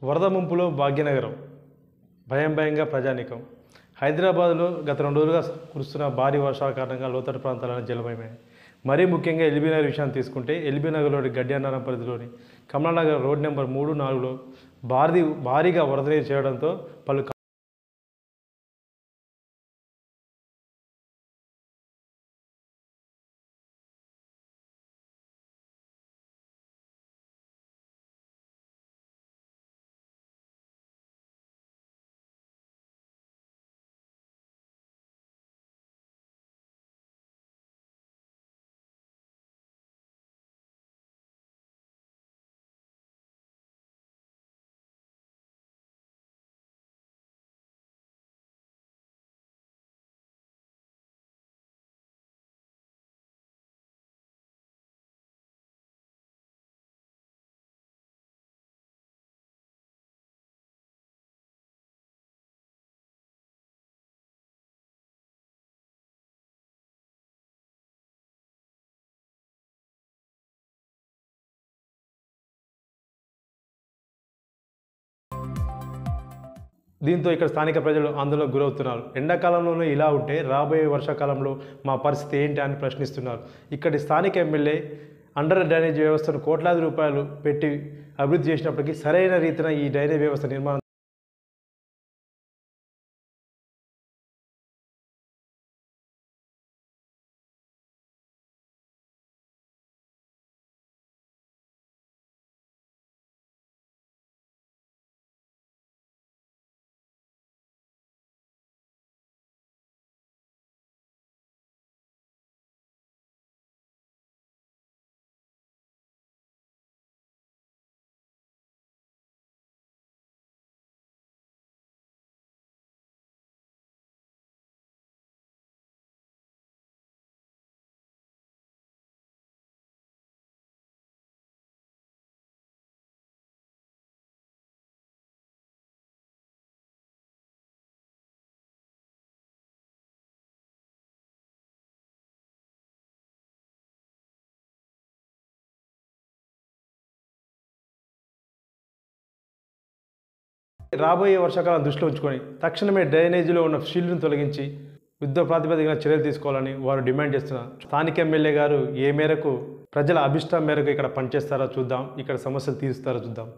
వరద ముంపులో భాగ్యనగరం భయంగా ప్రజానీకం. హైదరాబాద్లో గత 2 రోజులుగా కురుస్తున్న భారీ వర్షాల కారణంగా లోతట్టు ప్రాంతాలను జలమయమయ్యాయి. మరీ ముఖ్యంగా ఎల్బీనగర్ విషయాన్ని తీసుకుంటే ఎల్బీనగర్లోని గడ్డి పరిధిలోని కమలానగర్ రోడ్ నెంబర్ 3, 4లో భారీగా వరద నీరు చేరడంతో పలు దీంతో ఇక్కడ స్థానిక ప్రజలు ఆందోళనకు గురవుతున్నారు. ఎండాకాలంలోనే ఇలా ఉంటే రాబోయే వర్షాకాలంలో మా పరిస్థితి ఏంటి అని ప్రశ్నిస్తున్నారు. ఇక్కడి స్థానిక ఎమ్మెల్యే అండర్ డ్రైనేజ్ వ్యవస్థను కోట్లాది రూపాయలు పెట్టి అభివృద్ధి చేసినప్పటికీ సరైన రీతిన ఈ డ్రైనేజ్ వ్యవస్థ నిర్మాణం రాబోయే వర్షాకాలం దృష్టిలో ఉంచుకొని తక్షణమే డ్రైనేజీలో ఉన్న షీల్డ్ను తొలగించి యుద్ధ ప్రాతిపదికన చర్యలు తీసుకోవాలని వారు డిమాండ్ చేస్తున్నారు. స్థానిక ఎమ్మెల్యే గారు ఏ మేరకు ప్రజల అభిష్టం మేరకు ఇక్కడ పనిచేస్తారో చూద్దాం, ఇక్కడ సమస్యలు తీరుస్తారో చూద్దాం.